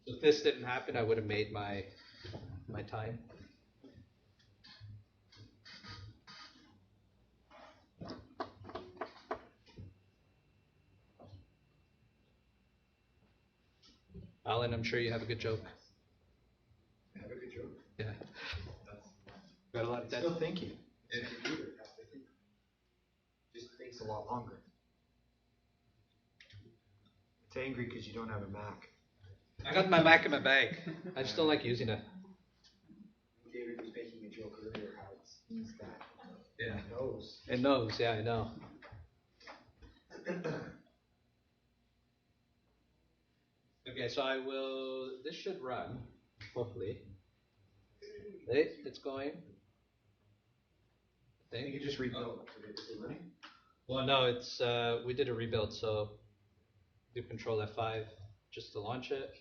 So if this didn't happen, I would have made my time. Alan, I'm sure you have a good joke. I have a good joke. Yeah. Got a lot of that. Still thinking. It's a computer. It has to think. Just thinks a lot longer. It's angry because you don't have a Mac. I got my Mac in my bag. I just don't like using it. David was making a joke earlier how it's that. Yeah. It knows. It knows, yeah, I know. Okay, so this should run, hopefully. Hey, it's going. I think you just rebuild. Is it running? Well, no, it's, we did a rebuild, so do Control F5 just to launch it.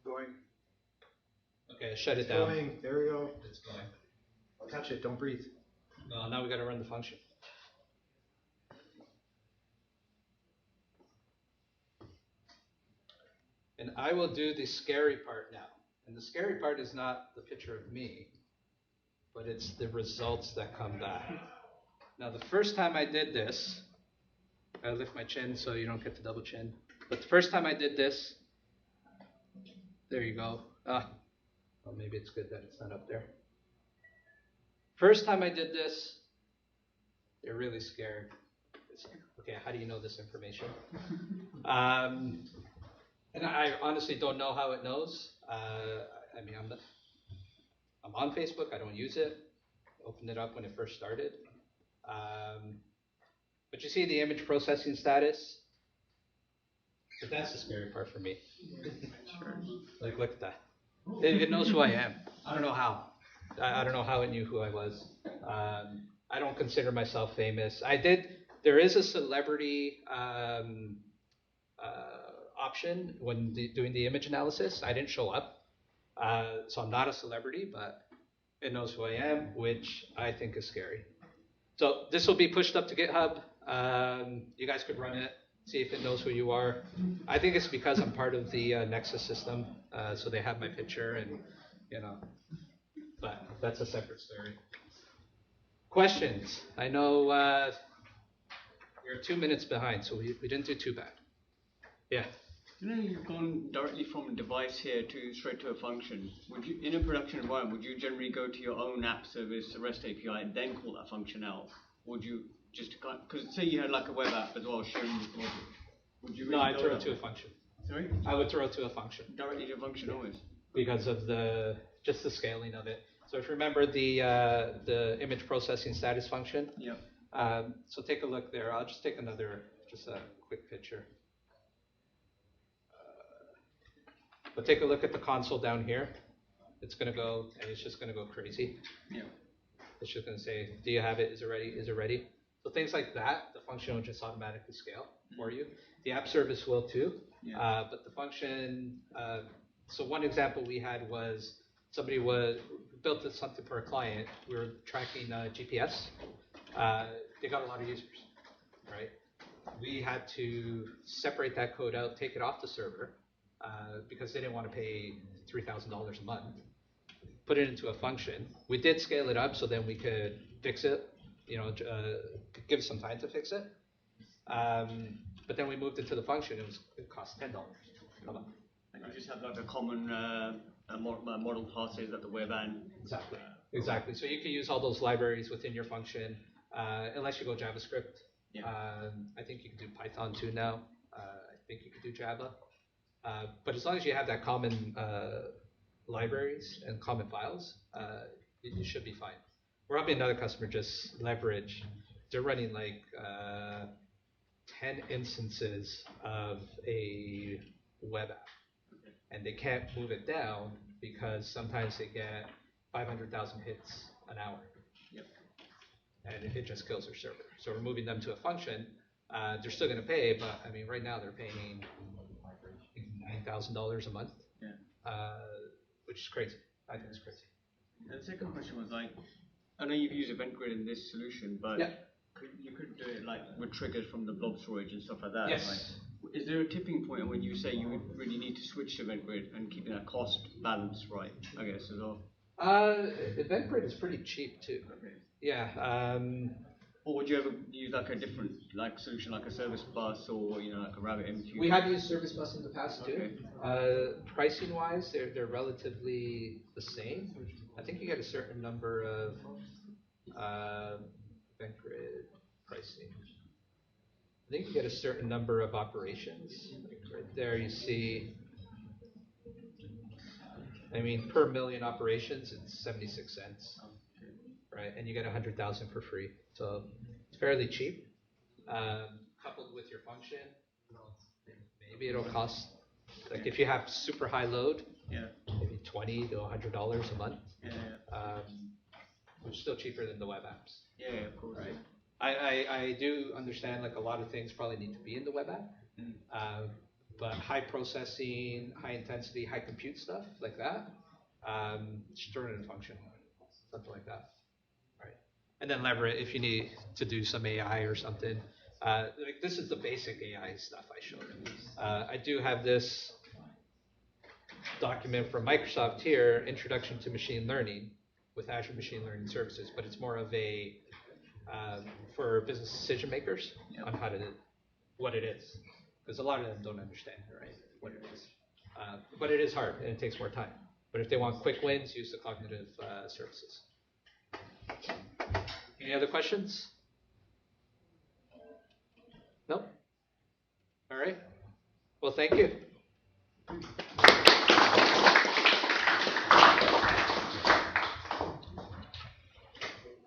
Going. Okay, shut it down. Going. There we go. It's going. I'll touch it. Don't breathe. Well, now we got to run the function. And I will do the scary part now. And the scary part is not the picture of me, but it's the results that come back. Now, the first time I did this, I lift my chin so you don't get the double chin. But the first time I did this, there you go. Well, maybe it's good that it's not up there. First time I did this, they're really scared. It's like, okay, how do you know this information? And I honestly don't know how it knows. I mean, I'm on Facebook. I don't use it. I opened it up when it first started. But you see the image processing status? But that's the scary part for me. Like, look at that. It knows who I am. I don't know how. I don't know how it knew who I was. I don't consider myself famous. There is a celebrity option when doing the image analysis. I didn't show up, so I'm not a celebrity, but it knows who I am, which I think is scary. So this will be pushed up to GitHub. You guys could run it, see if it knows who you are. I think it's because I'm part of the Nexus system, so they have my picture, and but that's a separate story. Questions? I know we're 2 minutes behind, so we didn't do too bad. Yeah. You've gone directly from a device here to straight to a function. Would you, in a production environment, would you generally go to your own app service, a REST API, and then call that function out? Would you just, because say you had like a web app as well sharing this logic, would you? No, I'd throw it to a function. Sorry? I would throw it to a function. Directly to a function always? Because of just the scaling of it. So if you remember the image processing status function. Yeah. So take a look there. I'll just take just a quick picture. But take a look at the console down here. It's going to go, and it's just going to go crazy. Yeah. It's just going to say, do you have it? Is it ready? Is it ready? So things like that, the function will just automatically scale for you. The app service will too. Yeah. But the function, so one example we had was somebody built something for a client. We were tracking GPS. They got a lot of users, right? We had to separate that code out, take it off the server, because they didn't want to pay $3,000 a month. Put it into a function. We did scale it up so then we could fix it, give some time to fix it. But then we moved it to the function. It cost $10 a month. And you just have like a common model classes at the web end. Exactly. So you can use all those libraries within your function, unless you go JavaScript. Yeah. I think you can do Python too now. I think you can do Java. But as long as you have that common libraries and common files, you should be fine. We're helping another customer just leverage. They're running like 10 instances of a web app, and they can't move it down because sometimes they get 500,000 hits an hour. Yep. And it just kills their server. So we're moving them to a function. They're still going to pay, but I mean, right now they're paying $9,000 a month, which is crazy. I think it's crazy. And the second question was like, I know you've used Event Grid in this solution, but you could do it like with triggers from the blob storage and stuff like that. Yes. Like, is there a tipping point when you say you really need to switch to Event Grid and keeping that cost balance right, I guess, as well? Event Grid is pretty cheap too. Okay. Yeah. Or would you ever use like a different solution, like a service bus or like a RabbitMQ? We have used service bus in the past too. Pricing wise, they're relatively the same. I think you get a certain number of Event Grid pricing. I think you get a certain number of operations. Right there you see. I mean, per million operations, it's 76 cents. Right, and you get 100,000 for free, so it's fairly cheap. Coupled with your function, maybe it'll cost, like if you have super high load, maybe $20 to $100 a month, which is still cheaper than the web apps. Yeah, of course. Right. I do understand like a lot of things probably need to be in the web app, but high processing, high intensity, high compute stuff like that, just throw it in a function, something like that. And then leverage it if you need to do some AI or something. Like this is the basic AI stuff I showed. I do have this document from Microsoft here, Introduction to Machine Learning with Azure Machine Learning Services, but it's more of a for business decision makers on what it is, because a lot of them don't understand what it is. But it is hard and it takes more time. But if they want quick wins, use the cognitive services. Any other questions? No? All right. Well, thank you.